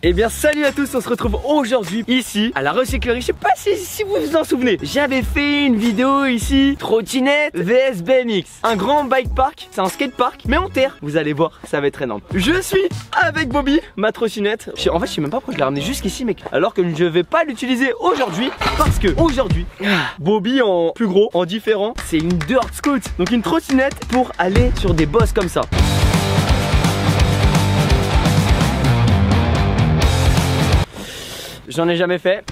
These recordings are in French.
Eh bien salut à tous, on se retrouve aujourd'hui ici à la recyclerie. Je sais pas si vous vous en souvenez, j'avais fait une vidéo ici, trottinette vs BMX. Un grand bike park, c'est un skate park mais en terre. Vous allez voir, ça va être énorme. Je suis avec Bobby, ma trottinette. En fait je sais même pas pourquoi je l'ai ramené jusqu'ici mec. Alors que je vais pas l'utiliser aujourd'hui. Parce que aujourd'hui, Bobby en plus gros, en différent, c'est une dirt scoot. Donc une trottinette pour aller sur des bosses comme ça. J'en ai jamais fait.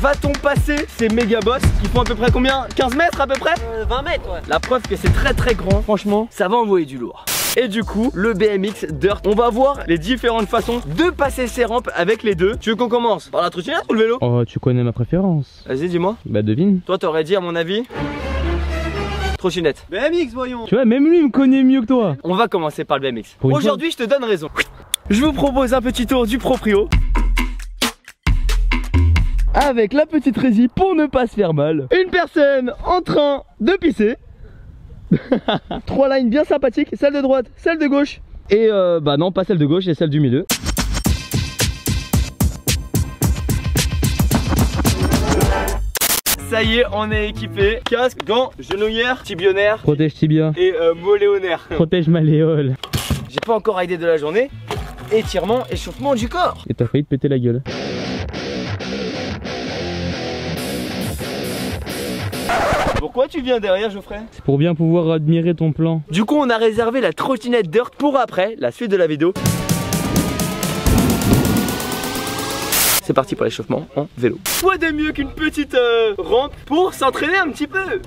Va-t-on passer ces méga boss qui font à peu près combien? 15 mètres à peu près? 20 mètres ouais. La preuve que c'est très grand. Franchement, ça va envoyer du lourd. Et du coup, le BMX Dirt, on va voir les différentes façons de passer ces rampes avec les deux. Tu veux qu'on commence par la trottinette ou le vélo? Oh, tu connais ma préférence. Vas-y, dis-moi. Bah devine. Toi, t'aurais dit à mon avis trottinette. BMX voyons. Tu vois, même lui me connaît mieux que toi. On va commencer par le BMX. Pour aujourd'hui, je te donne raison. Je vous propose un petit tour du proprio. Avec la petite résie pour ne pas se faire mal. Une personne en train de pisser. 3 lines bien sympathiques, celle de droite, celle de gauche. Et bah non, pas celle de gauche, et celle du milieu. Ça y est, on est équipé. Casque, gants, genouillère, tibionnaire. Protège tibia. Et moléonaire. Protège malléole. J'ai pas encore aidé de la journée. Étirement, échauffement du corps. Et t'as failli te péter la gueule. Pourquoi tu viens derrière, Geoffrey? C'est pour bien pouvoir admirer ton plan. Du coup, on a réservé la trottinette Dirt pour après, la suite de la vidéo. C'est parti pour l'échauffement en vélo. Quoi de mieux qu'une petite rampe pour s'entraîner un petit peu?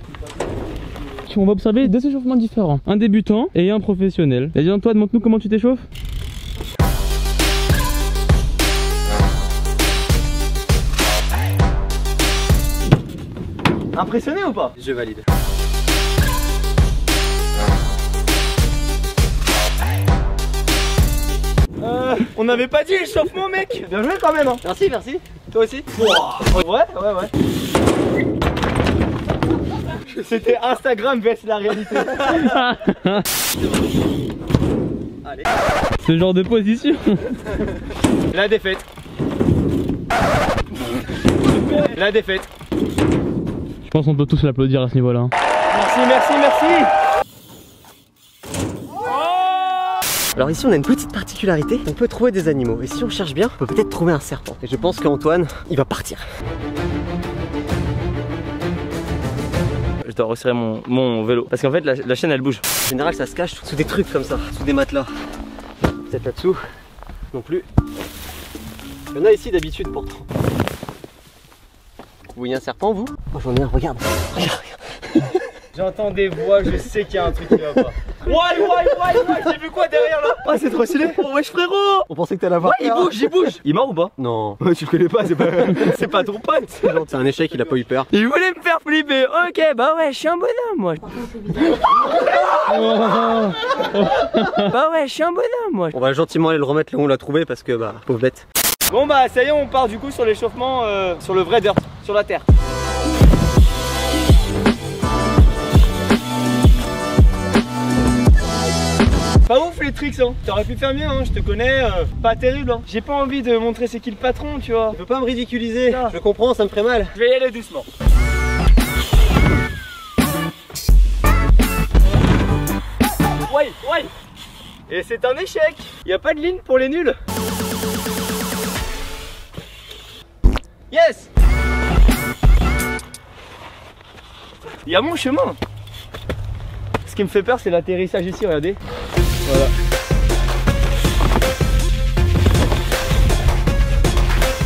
On va observer deux échauffements différents. Un débutant et un professionnel. Et dis-toi, montre-nous comment tu t'échauffes. Impressionné ou pas? Je valide. On n'avait pas dit l'échauffement mec. Bien joué quand même hein. Merci, merci. Toi aussi? Ouais. C'était Instagram vs la réalité. Allez. Ce genre de position. La défaite. La défaite. Je pense qu'on peut tous l'applaudir à ce niveau-là. Merci. Alors ici on a une petite particularité, on peut trouver des animaux et si on cherche bien, on peut peut-être trouver un serpent. Et je pense qu'Antoine, il va partir. Je dois resserrer mon vélo parce qu'en fait la chaîne elle bouge. En général ça se cache sous des trucs comme ça, sous des matelas. Peut-être là-dessous, non plus. Il y en a ici d'habitude pourtant. Vous voyez un serpent vous? Moi j'en ai un, regarde. J'entends des voix, je sais qu'il y a un truc qui va pas. Ouais, j'ai vu quoi derrière là? Ah c'est trop stylé. Oh wesh frérot. On pensait que t'allais avoir. Ouais il bouge. Il est mort ou pas? Non. Ouais, tu le connais pas, c'est pas ton pote. C'est un échec, il a pas eu peur. Il voulait me faire flipper. Ok bah ouais je suis un bonhomme moi. Bah ouais je suis un bonhomme moi. On va gentiment aller le remettre là où on l'a trouvé parce que bah pauvre bête. Bon bah ça y est on part du coup sur l'échauffement sur le vrai dirt, sur la terre. Pas ouf les tricks hein, t'aurais pu faire mieux hein, je te connais, pas terrible hein. J'ai pas envie de montrer c'est qui le patron tu vois. Tu peux pas me ridiculiser, je comprends, ça me ferait mal. Je vais y aller doucement. Ouais. Et c'est un échec, y a pas de ligne pour les nuls. Yes. Il y a mon chemin. Ce qui me fait peur c'est l'atterrissage ici, regardez. Voilà.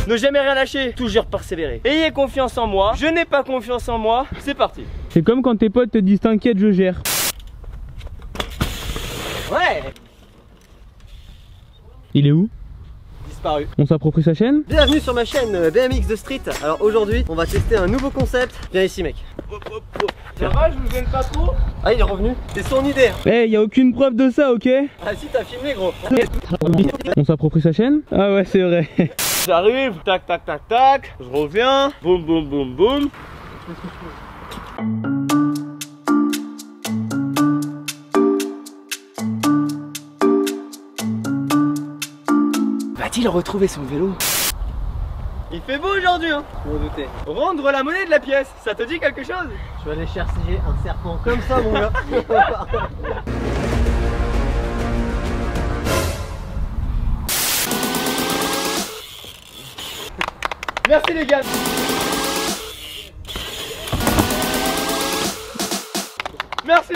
Ne jamais rien lâcher, toujours persévérer. Ayez confiance en moi, je n'ai pas confiance en moi, c'est parti. C'est comme quand tes potes te disent t'inquiète je gère. Ouais. Il est où? Disparu. On s'approprie sa chaîne? Bienvenue sur ma chaîne BMX de Street. Alors aujourd'hui on va tester un nouveau concept. Viens ici mec. Ça va, je vous gêne pas trop? Ah il est revenu. C'est son idée hein. Eh, y a aucune preuve de ça, ok? Ah si t'as filmé gros. On s'approprie sa chaîne? Ah ouais c'est vrai. J'arrive, tac, je reviens, boum. A-t-il retrouvé son vélo? Il fait beau aujourd'hui hein. Je m'en doutais. Rendre la monnaie de la pièce, ça te dit quelque chose? Je vais aller chercher un serpent comme ça mon gars. Merci les gars. Merci.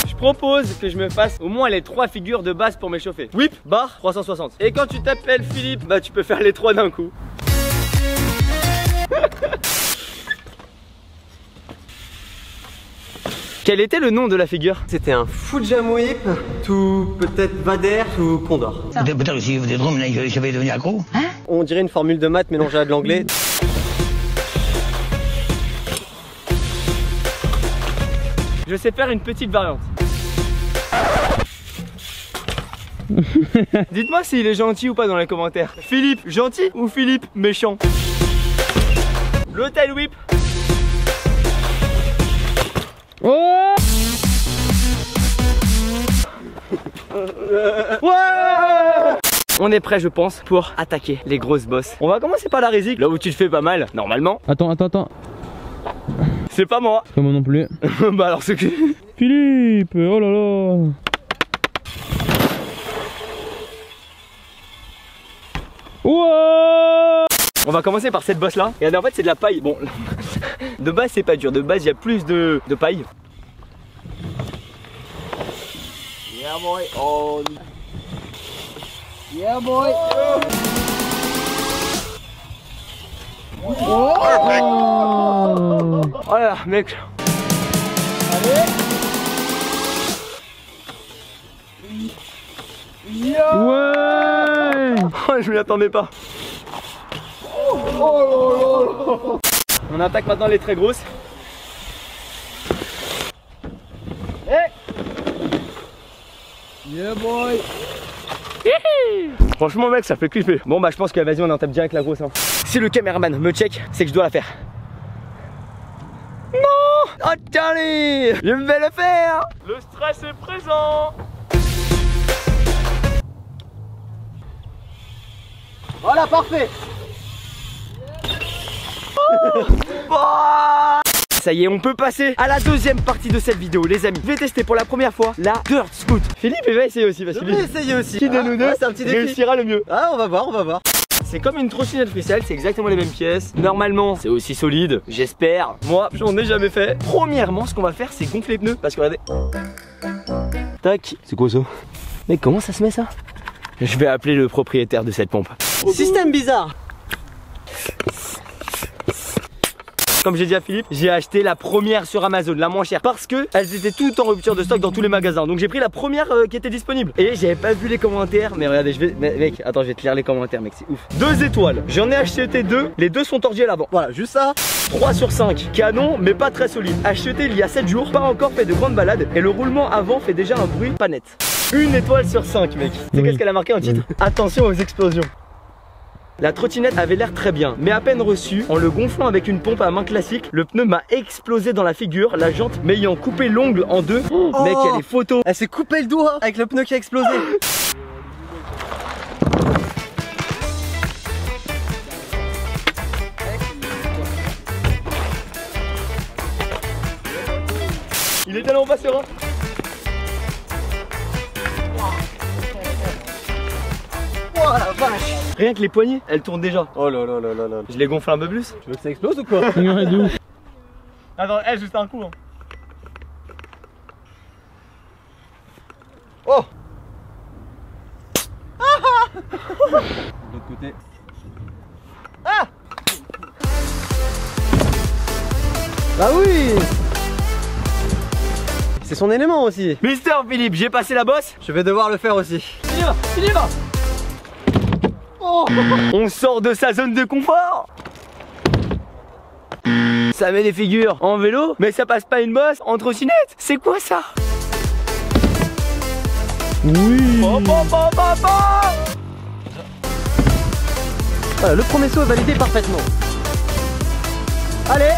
Je propose que je me fasse au moins les 3 figures de base pour m'échauffer. Whip, barre, 360. Et quand tu t'appelles Philippe, bah tu peux faire les 3 d'un coup. Quel était le nom de la figure? C'était un Fujamwip, tout peut-être Vader, tout Condor. Peut-être aussi vous êtes drôle, j'avais devenu accro. Hein? On dirait une formule de maths mélangée à de l'anglais. Je sais faire une petite variante. Dites-moi s'il est gentil ou pas dans les commentaires. Philippe gentil ou Philippe méchant? L'hôtel whip. Oh! Ouais! On est prêt je pense pour attaquer les grosses bosses. On va commencer par la résik, là où tu te fais pas mal, normalement. Attends. C'est pas moi. Pas moi non plus. Bah alors c'est que... Philippe, oh là là. Wow! On va commencer par cette bosse là. Regardez en fait c'est de la paille. Bon, de base c'est pas dur. De base il y a plus de paille. Yeah boy. Oh. Yeah boy. Oh là là mec. Allez. Ouais! Oh, je m'y attendais pas. On attaque maintenant les très grosses. Hey. Yeah boy. Franchement mec ça fait clipper. Bon bah je pense que vas-y on en tape direct la grosse hein. Si le caméraman me check, c'est que je dois la faire. Non. Oh Charlie, je vais le faire. Le stress est présent. Voilà, parfait. Ça y est, on peut passer à la deuxième partie de cette vidéo, les amis. Je vais tester pour la première fois la Dirt Scoot. Philippe, il va essayer aussi parce Je que vais essayer aussi. qui de nous deux c'est un petit défi. réussira le mieux. Ah, on va voir. C'est comme une trottinette freestyle, c'est exactement les mêmes pièces. Normalement, c'est aussi solide, j'espère. Moi, j'en ai jamais fait. Premièrement, ce qu'on va faire, c'est gonfler les pneus. Parce que regardez. Tac. C'est quoi ça? Mais comment ça se met ça? Je vais appeler le propriétaire de cette pompe. Système bizarre. Comme j'ai dit à Philippe, j'ai acheté la première sur Amazon, la moins chère, parce que elles étaient toutes en rupture de stock dans tous les magasins. Donc j'ai pris la première qui était disponible. Et j'avais pas vu les commentaires, mais regardez, mec, attends, je vais te lire les commentaires, mec, c'est ouf. 2 étoiles, j'en ai acheté 2, les 2 sont tordus à l'avant. Voilà, juste ça. 3 sur 5, canon, mais pas très solide. Acheté il y a 7 jours, pas encore fait de grandes balades, et le roulement avant fait déjà un bruit pas net. 1 étoile sur 5, mec. Tu sais qu'est-ce qu'elle a marqué en titre? Attention aux explosions. La trottinette avait l'air très bien, mais à peine reçue, en le gonflant avec une pompe à main classique, le pneu m'a explosé dans la figure, la jante m'ayant coupé l'ongle en 2. Oh, mec, il y a les photos. Elle s'est coupé le doigt avec le pneu qui a explosé. Il est tellement pas serein. Oh la vache. Rien que les poignées, elles tournent déjà. Oh là là là là là. Je les gonfle un peu plus. Tu veux que ça explose ou quoi? Ouais, de ouf. Attends, juste un coup. Hein. Oh. De l'autre côté. Ah. Bah oui. C'est son élément aussi. Mister Philippe, j'ai passé la bosse. Je vais devoir le faire aussi. Il y va. Oh. On sort de sa zone de confort. Ça met des figures en vélo, mais ça passe pas une bosse en trottinette. C'est quoi ça? Oui. Voilà, le premier saut est validé parfaitement. Allez.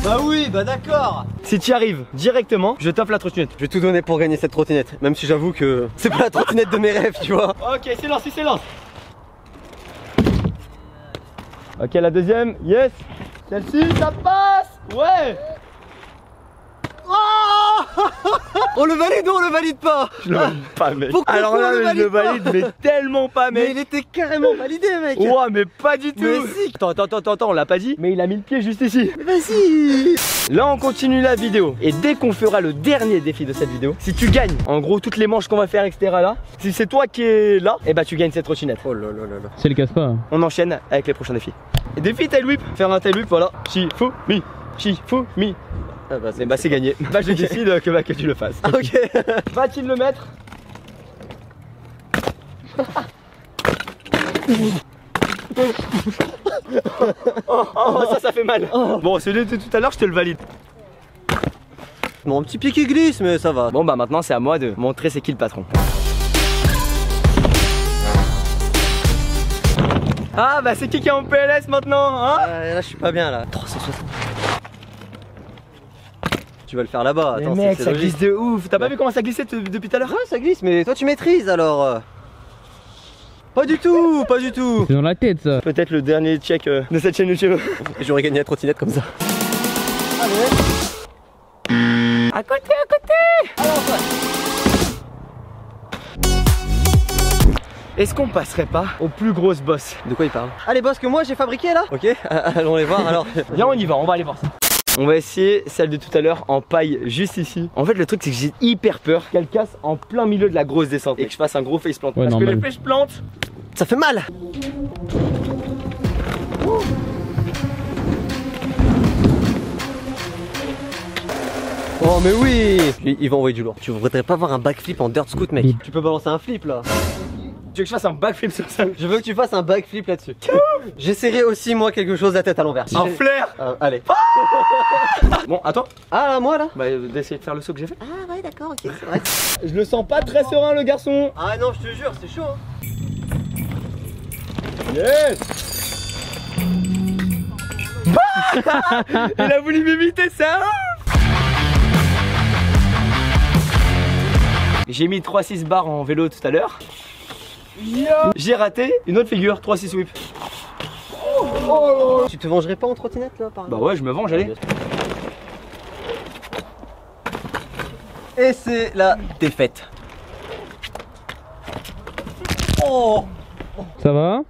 Bah oui, bah d'accord. Si tu y arrives directement, je t'offre la trottinette. Je vais tout donner pour gagner cette trottinette. Même si j'avoue que c'est pas la trottinette de mes rêves, tu vois. Ok, c'est lancé, c'est lancé. Ok, la deuxième, yes. Celle-ci, ça passe. Ouais. On le valide ou on le valide pas? Je le valide pas, mec. Pourquoi Alors là, on le je le valide pas? valide, mais tellement pas, Mais mec. il était carrément validé, mec. Ouais, mais pas du tout. Mais si. Attends, on l'a pas dit, mais il a mis le pied juste ici. Mais vas-y. Là, on continue la vidéo. Et dès qu'on fera le dernier défi de cette vidéo, si tu gagnes, en gros, toutes les manches qu'on va faire, etc. là, si c'est toi qui es là, et bah tu gagnes cette trottinette. Oh là là là là. C'est le casse pas. On enchaîne avec les prochains défis. Et défi tail whip. Faire un tail whip, voilà. Shifumi. Shifumi. Ah bah Et bah c'est gagné. Bah je décide que tu le fasses. Ah, ok. Va-t-il le mettre? Oh, ça fait mal. Bon, celui de tout à l'heure, je te le valide. Bon, un petit pied qui glisse, mais ça va. Bon bah maintenant c'est à moi de montrer c'est qui le patron. Ah bah c'est qui est en PLS maintenant, hein? Là, je suis pas bien là. 360. Tu vas le faire là-bas. Mais Attends, mec, c'est ça logique. glisse de ouf. T'as pas vu comment ça glissait depuis tout à l'heure? Ouais, ça glisse, mais toi tu maîtrises alors. Pas du tout, pas du tout. C'est dans la tête ça. Peut-être le dernier check de cette chaîne YouTube. J'aurais gagné la trottinette comme ça. À côté. Est-ce qu'on passerait pas aux plus grosses bosses? De quoi il parle? Ah, les bosses que moi j'ai fabriquées là. Ok, allons les voir alors. Viens, on y va, on va aller voir ça. On va essayer celle de tout à l'heure en paille juste ici. En fait le truc c'est que j'ai hyper peur qu'elle casse en plein milieu de la grosse descente et que je fasse un gros faceplant. Ouais, parce normal. que les faceplantes, Ça fait mal. Oh mais oui. Il va envoyer du lourd. Tu voudrais pas voir un backflip en dirt scoot, mec? Oui. Tu peux balancer un flip là. tu veux que je fasse un backflip sur ça? Je veux que tu fasses un backflip là-dessus. J'essaierai aussi moi quelque chose la tête à l'envers. Un flair. Allez. Bon attends, Ah là, moi là. bah d'essayer de faire le saut que j'ai fait. Ah ouais, d'accord, ok, c'est vrai. Je le sens pas très serein le garçon. Ah non, je te jure, c'est chaud. Yes. Il a voulu m'imiter ça. J'ai mis 3-6 barres en vélo tout à l'heure. J'ai raté une autre figure, 3-6 whip. Tu te vengerais pas en trottinette là par Bah ouais, je me venge, allez. Et c'est la défaite. Oh. Ça va?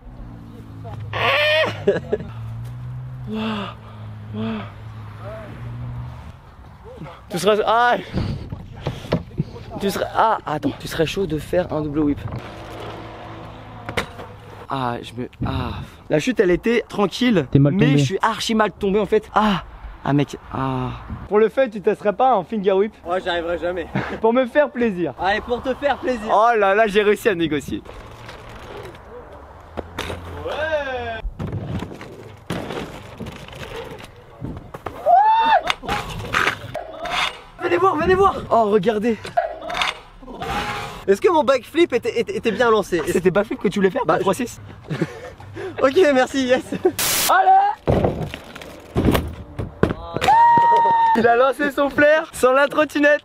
Tu serais... Ah. Tu serais... Ah, attends. Tu serais chaud de faire un double whip. Ah, la chute, elle était tranquille. T'es mal mais tombé. je suis archi mal tombé en fait. Ah mec, Pour le fait, tu testerais pas un finger whip Ouais, j'y arriverai jamais. pour me faire plaisir. Allez, pour te faire plaisir. Oh là là, j'ai réussi à négocier. Venez voir. Oh, regardez. Est-ce que mon backflip était bien lancé? C'était pas flip que tu voulais faire? Bah, 3-6. Ok, merci, yes. Allez. Il a lancé son flair sans la trottinette.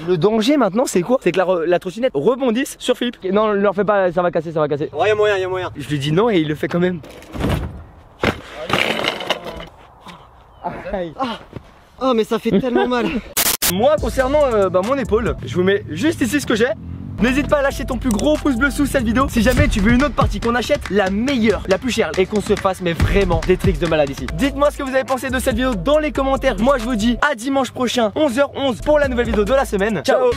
Le danger maintenant c'est quoi? C'est que la trottinette rebondisse sur Philippe. Non, ne leur fais pas, ça va casser, ça va casser. Ouais, y'a moyen. Je lui dis non et il le fait quand même. Aïe. Oh, mais ça fait tellement mal. Moi concernant mon épaule, je vous mets juste ici ce que j'ai. N'hésite pas à lâcher ton plus gros pouce bleu sous cette vidéo si jamais tu veux une autre partie, qu'on achète la meilleure, la plus chère et qu'on se fasse mais vraiment des tricks de malade ici. Dites-moi ce que vous avez pensé de cette vidéo dans les commentaires. Moi je vous dis à dimanche prochain 11h11 pour la nouvelle vidéo de la semaine. Ciao.